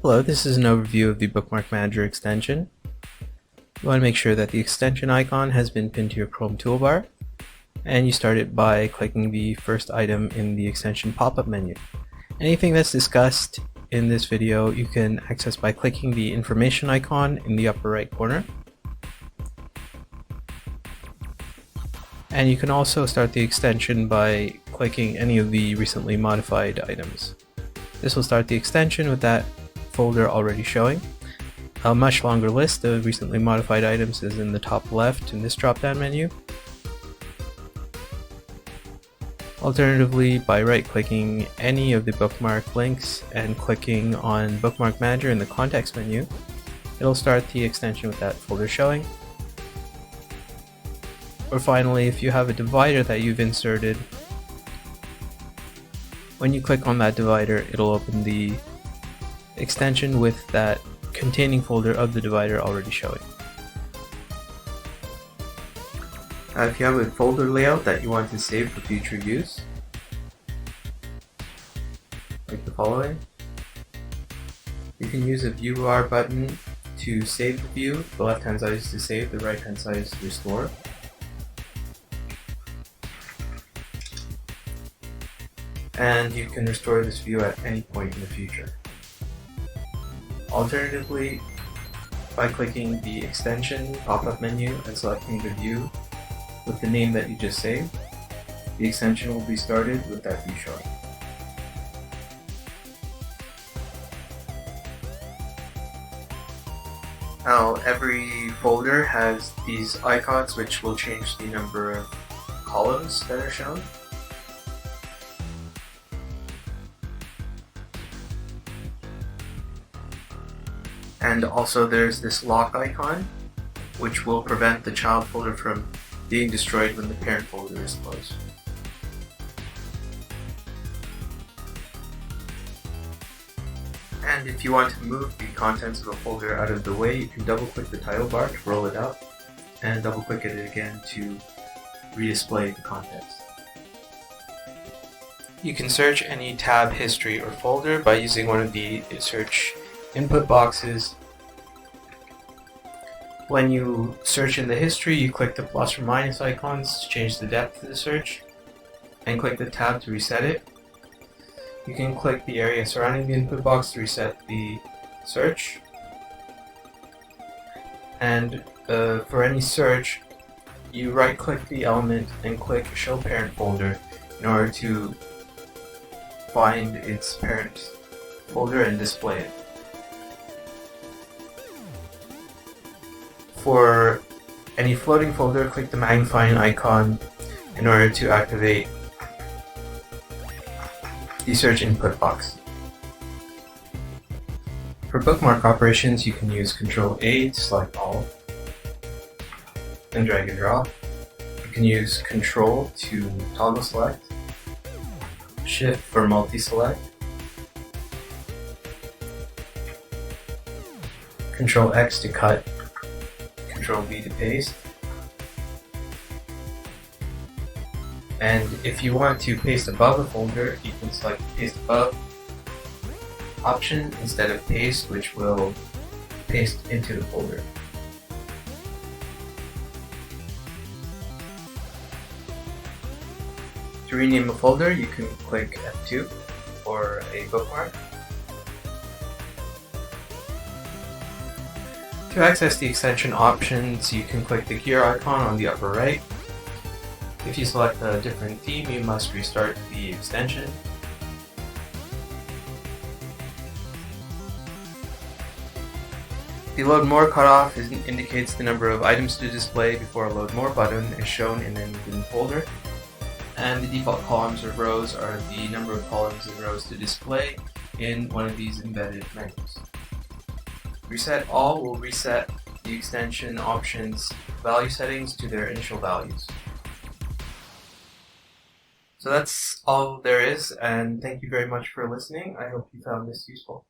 Hello, this is an overview of the Bookmark Manager extension. You want to make sure that the extension icon has been pinned to your Chrome toolbar, and you start it by clicking the first item in the extension pop-up menu. Anything that's discussed in this video you can access by clicking the information icon in the upper right corner. And you can also start the extension by clicking any of the recently modified items. This will start the extension with that folder already showing. A much longer list of recently modified items is in the top left in this drop-down menu. Alternatively, by right-clicking any of the bookmark links and clicking on Bookmark Manager in the context menu, it'll start the extension with that folder showing. Or finally, if you have a divider that you've inserted, when you click on that divider, it'll open the extension with that containing folder of the divider already showing. If you have a folder layout that you want to save for future use, like the following, you can use a View UR button to save the view. The left hand side is to save, the right hand side is to restore. And you can restore this view at any point in the future. Alternatively, by clicking the extension pop-up menu and selecting the view with the name that you just saved, the extension will be started with that view showing. Now, every folder has these icons which will change the number of columns that are shown. And also there's this lock icon, which will prevent the child folder from being destroyed when the parent folder is closed. And if you want to move the contents of a folder out of the way, you can double click the title bar to roll it up, and double click it again to redisplay the contents. You can search any tab, history, or folder by using one of the search input boxes. When you search in the history, you click the plus or minus icons to change the depth of the search, and click the tab to reset it. You can click the area surrounding the input box to reset the search. And for any search, you right click the element and click Show Parent Folder in order to find its parent folder and display it. For any floating folder, click the magnifying icon in order to activate the search input box. For bookmark operations, you can use Ctrl-A to select all and drag and drop. You can use Ctrl to toggle select, Shift for multi-select, Ctrl-X to cut, Ctrl-V to paste. And if you want to paste above a folder, you can select Paste Above option instead of Paste, which will paste into the folder. To rename a folder, you can click F2 for a bookmark. To access the extension options, you can click the gear icon on the upper right. If you select a different theme, you must restart the extension. The Load More cutoff indicates the number of items to display before a Load More button is shown in any given folder. And the default columns or rows are the number of columns and rows to display in one of these embedded menus. Reset All will reset the extension options value settings to their initial values. So that's all there is, and thank you very much for listening. I hope you found this useful.